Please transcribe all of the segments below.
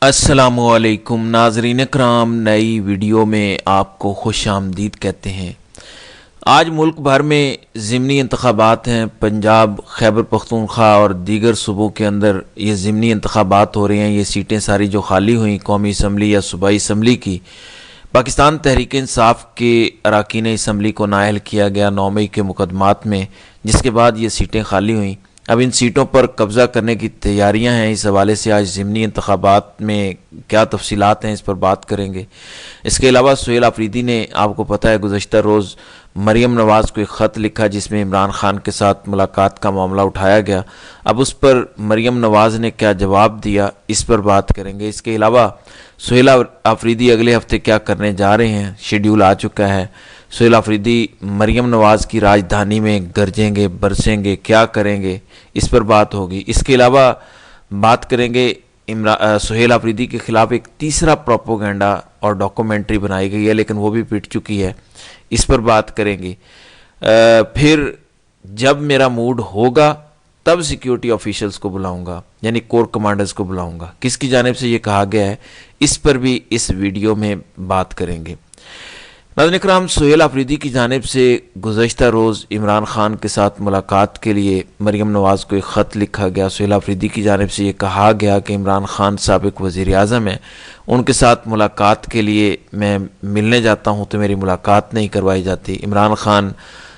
अस्सलामुअलैकुम नाज़रीन कराम, नई वीडियो में आपको खुश आमदीद कहते हैं। आज मुल्क भर में ज़िमनी इंतखाबात हैं। पंजाब, खैबर पख्तूनख्वा और दीगर सूबों के अंदर ये ज़िमनी इंतखाबात हो रहे हैं। ये सीटें सारी जो खाली हुई कौमी असम्बली या सूबाई असम्बली की, पाकिस्तान तहरीक इंसाफ के अरकान असम्बली को नाअहल किया गया 9 मई के मुकदमात में, जिसके बाद ये सीटें खाली हुई। अब इन सीटों पर कब्ज़ा करने की तैयारियां हैं। इस हवाले से आज ज़िमनी इंतखाबात में क्या तफसीलात हैं, इस पर बात करेंगे। इसके अलावा सुहेल आफरीदी ने, आपको पता है, गुज़श्ता रोज़ मरीम नवाज़ को एक ख़त लिखा जिसमें इमरान खान के साथ मुलाकात का मामला उठाया गया। अब उस पर मरीम नवाज़ ने क्या जवाब दिया, इस पर बात करेंगे। इसके अलावा सुहेल आफरीदी अगले हफ्ते क्या करने जा रहे हैं, शेड्यूल आ चुका है। सुहेल आफरीदी मरीम नवाज़ की राजधानी में गरजेंगे, बरसेंगे, क्या करेंगे, इस पर बात होगी। इसके अलावा बात करेंगे सुहेल आफरीदी के ख़िलाफ़ एक तीसरा प्रोपोगंडा और डॉक्यूमेंट्री बनाई गई है, लेकिन वो भी पिट चुकी है, इस पर बात करेंगे। फिर जब मेरा मूड होगा तब सिक्योरिटी ऑफिशियल्स को बुलाऊंगा, यानी कोर कमांडर्स को बुलाऊंगा। किसकी जानिब से ये कहा गया है, इस पर भी इस वीडियो में बात करेंगे। नाज़रीन इकराम, सुहेल आफरीदी की जानिब से गुज़श्ता रोज़ इमरान खान के साथ मुलाकात के लिए मरीम नवाज़ को एक ख़त लिखा गया। सुहेल आफरीदी की जानिब से ये कहा गया कि इमरान खान साबिक़ वज़ीर आज़म हैं, उनके साथ मुलाकात के लिए मैं मिलने जाता हूँ तो मेरी मुलाकात नहीं करवाई जाती। इमरान खान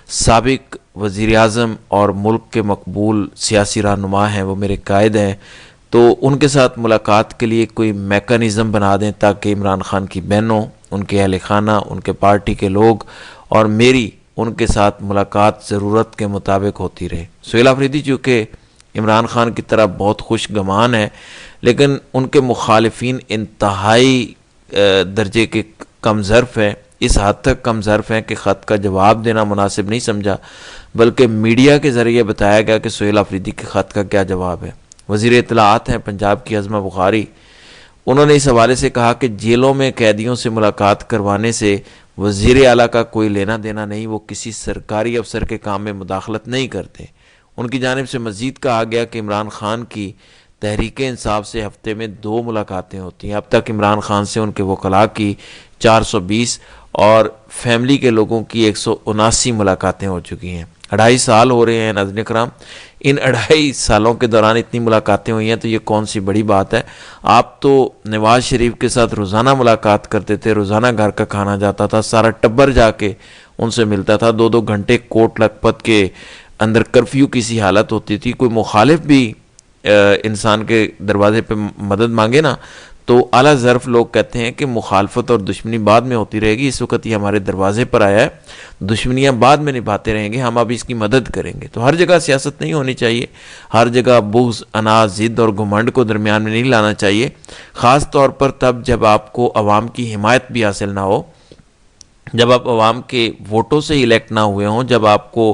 साबिक़ वज़ीर आज़म और मुल्क के मकबूल सियासी रहनुमा हैं, वो मेरे कायद हैं, तो उनके साथ मुलाकात के लिए कोई मेकनिज़म बना दें ताकि इमरान खान की बहनों, उनके अहल खाना, उनके पार्टी के लोग और मेरी उनके साथ मुलाकात ज़रूरत के मुताबिक होती रहे। सुहेल आफरीदी चूँकि इमरान खान की तरह बहुत खुश गमान है, लेकिन उनके मुखालिफिन इंतहाई दर्जे के कम ज़र्फ़ हैं। इस हद तक कम ज़र्फ़ हैं कि ख़त का जवाब देना मुनासिब नहीं समझा, बल्कि मीडिया के ज़रिए बताया गया कि सुहेल आफरीदी के ख़त का क्या जवाब है। वज़ीर इत्तलाआत हैं पंजाब की अज़मा बुखारी, उन्होंने इस हवाले से कहा कि जेलों में कैदियों से मुलाकात करवाने से वज़ीर आला का कोई लेना देना नहीं, वो किसी सरकारी अफसर के काम में मुदाखलत नहीं करते। उनकी जानिब से मज़ीद कहा गया कि इमरान खान की तहरीक इंसाफ से हफ्ते में 2 मुलाकातें होती हैं। अब तक इमरान खान से उनके वकला की 420 और फैमिली के लोगों की 179 मुलाकातें हो चुकी हैं। 2.5 साल हो रहे हैं नाज़रीन कराम। इन 2.5 सालों के दौरान इतनी मुलाकातें हुई हैं तो ये कौन सी बड़ी बात है। आप तो नवाज़ शरीफ के साथ रोज़ाना मुलाकात करते थे, रोज़ाना घर का खाना जाता था, सारा टब्बर जाके उनसे मिलता था। 2-2 घंटे कोट लखपत के अंदर कर्फ्यू की सी हालत होती थी। कोई मुखालिफ भी इंसान के दरवाजे पे मदद मांगे ना, तो आला ज़र्फ़ लोग कहते हैं कि मुखालफत और दुश्मनी बाद में होती रहेगी, इस वक्त ये हमारे दरवाजे पर आया है, दुश्मनियाँ बाद में निभाते रहेंगे, हम अब इसकी मदद करेंगे। तो हर जगह सियासत नहीं होनी चाहिए, हर जगह बुग़्ज़, अनाज़, ज़िद और घुमंड को दरमियान में नहीं लाना चाहिए, ख़ास तौर पर तब जब आपको अवाम की हिमायत भी हासिल ना हो, जब आप अवाम के वोटों से इलेक्ट ना हुए हों, जब आपको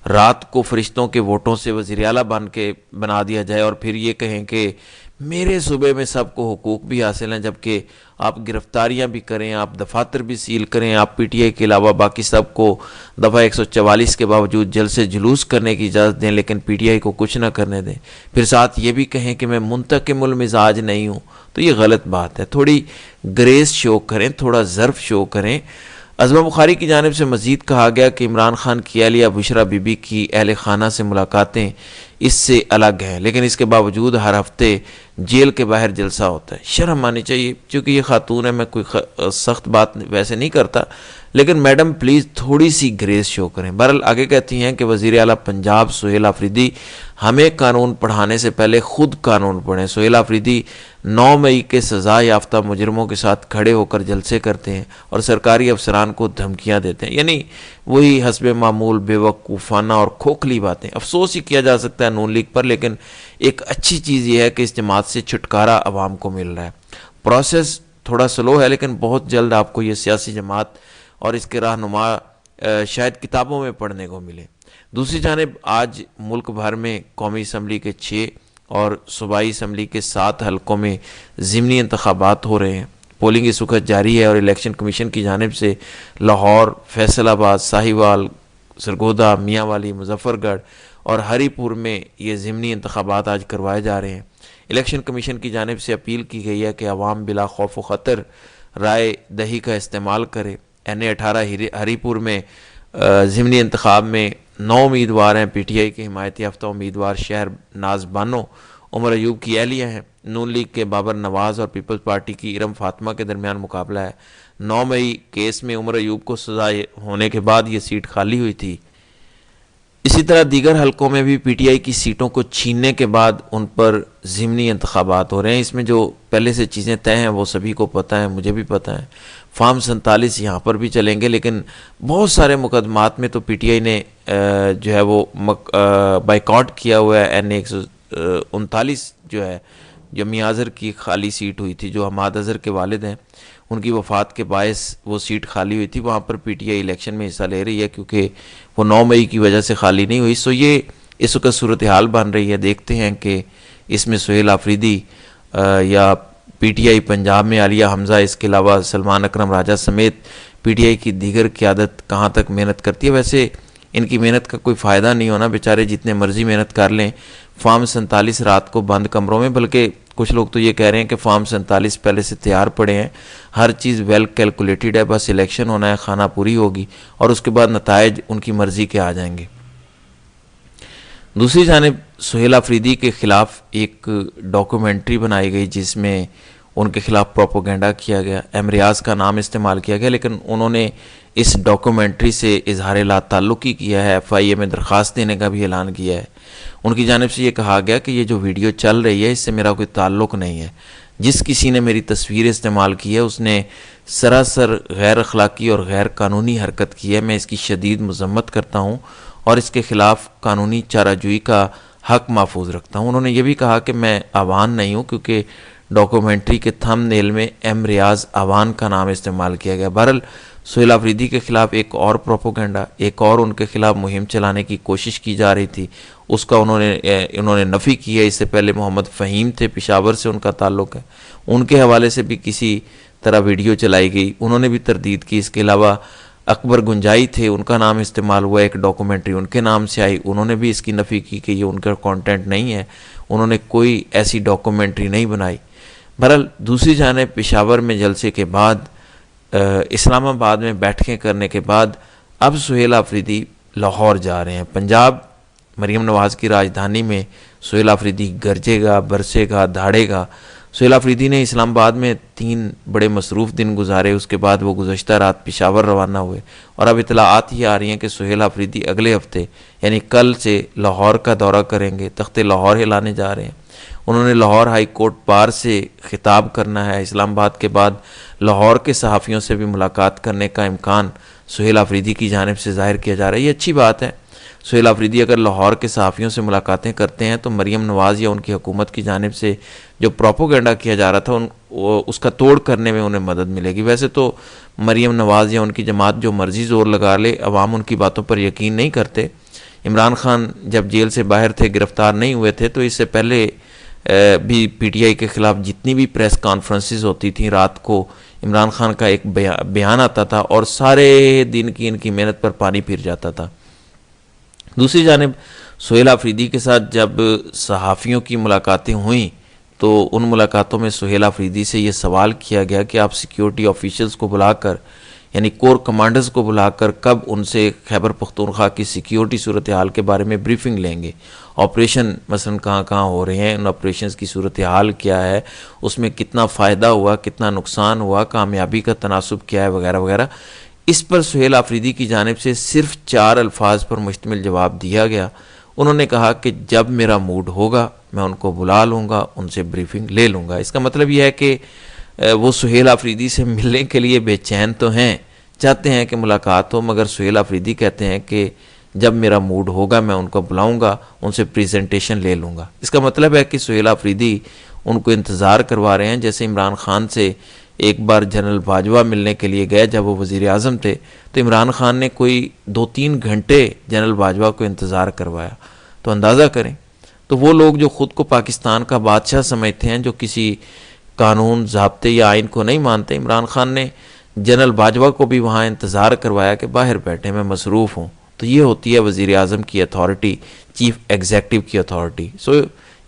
रात को फरिश्तों के वोटों से वज़ीर आला बना दिया जाए और फिर ये कहें कि मेरे सूबे में सबको हुकूक भी हासिल हैं, जबकि आप गिरफ्तारियां भी करें, आप दफातर भी सील करें, आप पीटीआई के अलावा बाकी सबको दफ़ा 144 के बावजूद जलसे जुलूस करने की इजाज़त दें, लेकिन पीटीआई को कुछ ना करने दें, फिर साथ ये भी कहें कि मैं मुंतकिमुल मिजाज नहीं हूँ, तो ये गलत बात है। थोड़ी ग्रेस शो करें, थोड़ा ज़र्फ़ शो करें। अज़मा बुखारी की जानिब से मज़ीद कहा गया कि इमरान खान की अहलिया बुशरा बीबी की अहल खाना से मुलाकातें इससे अलग हैं, लेकिन इसके बावजूद हर हफ्ते जेल के बाहर जलसा होता है। शर्म आनी चाहिए, क्योंकि ये खातून है, मैं कोई सख्त बात वैसे नहीं करता, लेकिन मैडम प्लीज़ थोड़ी सी ग्रेस शो करें। बहरहाल आगे कहती हैं कि वज़ीर आला पंजाब सुहेल आफरीदी हमें कानून पढ़ाने से पहले ख़ुद कानून पढ़ें। सुहेल आफरीदी 9 मई के सज़ा याफ्ता मुजरमों के साथ खड़े होकर जलसे करते हैं और सरकारी अफसरान को धमकियाँ देते हैं, यानी वही हस्बे मामूल बेवकूफ़ाना और खोखली बातें। अफसोस ही किया जा सकता है नून लीग पर, लेकिन एक अच्छी चीज़ यह है कि इस जमात से छुटकारा अवाम को मिल रहा है। प्रोसेस थोड़ा स्लो है, लेकिन बहुत जल्द आपको ये सियासी जमात और इसके रहनुमा शायद किताबों में पढ़ने को मिले। दूसरी जानिब आज मुल्क भर में कौमी असम्बली के 6 और सूबाई असम्बली के 7 हलकों में ज़िमनी इंतखाबात हो रहे हैं। पोलिंग इस वक्त जारी है और इलेक्शन कमीशन की जानिब से लाहौर, फैसलाबाद, साहिवाल, सरगोदा, मियांवाली, मुजफ्फरगढ़ और हरीपुर में ये ज़िमनी इंतखाबात आज करवाए जा रहे हैं। इलेक्शन कमीशन की जानिब से अपील की गई है कि अवाम बिला खौफ व ख़तर राय दही का इस्तेमाल करे। NA-18 हरीपुर में ज़िमनी इंतखाब में 9 उम्मीदवार हैं। PTI के हिमायत याफ्ता उम्मीदवार शहर नाज बानो उमर अयूब की एहलिया हैं। नून लीग के बाबर नवाज़ और पीपल्स पार्टी की इरम फातिमा के दरमियान मुकाबला है। 9 मई केस में उमर अयूब को सजा होने के बाद ये सीट खाली हुई थी। इसी तरह दीगर हलकों में भी PTI की सीटों को छीनने के बाद उन पर ज़िमनी इंतखाबात हो रहे हैं। इसमें जो पहले से चीज़ें तय हैं वो सभी को पता है, मुझे भी पता है। फार्म 47 यहाँ पर भी चलेंगे, लेकिन बहुत सारे मुकदमात में तो PTI ने जो है वो बाइकआउट किया हुआ है। NA-139 जो है, जो मियां अज़हर की खाली सीट हुई थी, जो हमाद अज़हर के वालिद हैं, उनकी वफ़ात के बायस वो सीट खाली हुई थी। वहाँ पर PTI इलेक्शन में हिस्सा ले रही है क्योंकि वो 9 मई की वजह से खाली नहीं हुई। सो ये इस वक्त सूरत हाल बन रही है। देखते हैं कि इसमें सुहेल आफरीदी या PTI पंजाब में आलिया हमज़ा, इसके अलावा सलमान अकरम राजा समेत PTI की दीगर क़यादत कहाँ तक मेहनत करती है। वैसे इनकी मेहनत का कोई फ़ायदा नहीं होना, बेचारे जितने मर्जी मेहनत कर लें। फार्म 47 रात को बंद कमरों में, बल्कि कुछ लोग तो ये कह रहे हैं कि फार्म 47 पहले से तैयार पड़े हैं, हर चीज़ वेल कैलकुलेटेड है, बस इलेक्शन होना है, खाना पूरी होगी और उसके बाद नतायज उनकी मर्ज़ी के आ जाएंगे। दूसरी जानिब सुहेल आफरीदी के ख़िलाफ़ एक डॉक्यूमेंट्री बनाई गई जिसमें उनके ख़िलाफ़ प्रोपोगेंडा किया गया, रियाज़ का नाम इस्तेमाल किया गया, लेकिन उन्होंने इस डॉक्यूमेंट्री से इजहार ला ताल्लुक़ी किया है। FIA में दरख्वास्त देने का भी ऐलान किया है। उनकी जानिब से ये कहा गया कि ये जो वीडियो चल रही है इससे मेरा कोई ताल्लुक़ नहीं है। जिस किसी ने मेरी तस्वीर इस्तेमाल की है उसने सरासर गैर अखलाकी और गैर कानूनी हरकत की है। मैं इसकी शदीद मजम्मत करता हूँ और इसके ख़िलाफ़ कानूनी चाराजोई का हक़ महफूज रखता हूँ। उन्होंने ये भी कहा कि मैं आवान नहीं हूँ, क्योंकि डॉक्यूमेंट्री के थंबनेल में रियाज़ आवान का नाम इस्तेमाल किया गया। बहरहाल सुहेल आफरीदी के ख़िलाफ़ एक और प्रोपोगेंडा, एक और उनके ख़िलाफ़ मुहिम चलाने की कोशिश की जा रही थी, उसका उन्होंने नफ़ी की है। इससे पहले मोहम्मद फ़हीम थे, पेशावर से उनका ताल्लुक़ है, उनके हवाले से भी किसी तरह वीडियो चलाई गई, उन्होंने भी तरदीद की। इसके अलावा अकबर गुंजाई थे, उनका नाम इस्तेमाल हुआ, एक डॉक्यूमेंट्री उनके नाम से आई, उन्होंने भी इसकी नफ़ी की कि ये उनका कंटेंट नहीं है, उन्होंने कोई ऐसी डॉक्यूमेंट्री नहीं बनाई। बहरहाल दूसरी जानिब पेशावर में जलसे के बाद, इस्लामाबाद में बैठकें करने के बाद अब सुहेल आफरीदी लाहौर जा रहे हैं। पंजाब मरीम नवाज़ की राजधानी में सुहेल आफरीदी गरजेगा, बरसेगा, दहाड़ेगा। सुहेल आफरीदी ने इस्लामाबाद में 3 बड़े मसरूफ़ दिन गुजारे, उसके बाद वो गुज़श्ता रात पेशावर रवाना हुए और अब इतलाआत ही आ रही हैं कि सुहेल आफरीदी अगले हफ्ते यानी कल से लाहौर का दौरा करेंगे, तख्ते लाहौर हिलाने जा रहे हैं। उन्होंने लाहौर हाई कोर्ट बार से खिताब करना है। इस्लामाबाद के बाद लाहौर के सहाफ़ियों से भी मुलाकात करने का इम्कान सुहेल आफरीदी की जानिब से ज़ाहिर किया जा रहा है। ये अच्छी बात है। सुहेल आफरीदी अगर लाहौर के सहाफ़ियों से मुलाकातें करते हैं तो मरीम नवाज़ या उनकी हुकूमत की जानिब से जो प्रोपोगेंडा किया जा रहा था उसका तोड़ करने में उन्हें मदद मिलेगी। वैसे तो मरीम नवाज़ या उनकी जमात जो मर्ज़ी ज़ोर लगा ले, अवाम उनकी बातों पर यकीन नहीं करते। इमरान खान जब जेल से बाहर थे, गिरफ़्तार नहीं हुए थे, तो इससे पहले भी PTI के ख़िलाफ़ जितनी भी प्रेस कॉन्फ्रेंसेस होती थी, रात को इमरान खान का एक बयान आता था और सारे दिन की इनकी मेहनत पर पानी फिर जाता था। दूसरी जानिब सुहेल आफरीदी के साथ जब सहाफ़ियों की मुलाकातें हुई तो उन मुलाकातों में सुहेल आफरीदी से ये सवाल किया गया कि आप सिक्योरिटी ऑफिशियल्स को बुलाकर, यानी कोर कमांडर्स को बुलाकर कब उनसे खैबर पख्तूनख्वा की सिक्योरिटी सूरत हाल के बारे में ब्रीफिंग लेंगे। ऑपरेशन मसलन कहाँ कहाँ हो रहे हैं, उन ऑपरेशंस की सूरत हाल क्या है, उसमें कितना फ़ायदा हुआ, कितना नुकसान हुआ, कामयाबी का तनासुब क्या है, वगैरह वगैरह। इस पर सुहेल आफरीदी की जानिब से सिर्फ 4 अल्फाज पर मुश्तमिल जवाब दिया गया। उन्होंने कहा कि जब मेरा मूड होगा मैं उनको बुला लूँगा, उनसे ब्रीफिंग ले लूँगा। इसका मतलब यह है कि वो सुहेल आफरीदी से मिलने के लिए बेचैन तो हैं, चाहते हैं कि मुलाकात हो, मगर सुहेल आफरीदी कहते हैं कि जब मेरा मूड होगा मैं उनको बुलाऊंगा, उनसे प्रेजेंटेशन ले लूँगा। इसका मतलब है कि सुहेल आफरीदी उनको इंतज़ार करवा रहे हैं। जैसे इमरान खान से एक बार जनरल बाजवा मिलने के लिए गए जब वो वज़ीर आज़म थे, तो इमरान खान ने कोई 2-3 घंटे जनरल बाजवा को इंतज़ार करवाया। तो अंदाज़ा करें, तो वो लोग जो ख़ुद को पाकिस्तान का बादशाह समझते हैं, जो किसी कानून, ज़ाब्ते या आइन को नहीं मानते, इमरान खान ने जनरल बाजवा को भी वहाँ इंतज़ार करवाया कि बाहर बैठे, मैं मसरूफ़ हूँ। तो ये होती है वज़ीर आज़म की अथॉरिटी, चीफ़ एग्जेक्टिव की अथॉरिटी। सो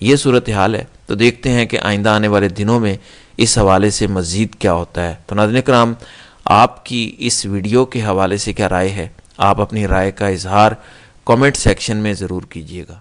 ये सूरत हाल है। तो देखते हैं कि आइंदा आने वाले दिनों में इस हवाले से मज़ीद क्या होता है। तो नाज़रीन किराम, आपकी इस वीडियो के हवाले से क्या राय है? आप अपनी राय का इजहार कमेंट सेक्शन में ज़रूर कीजिएगा।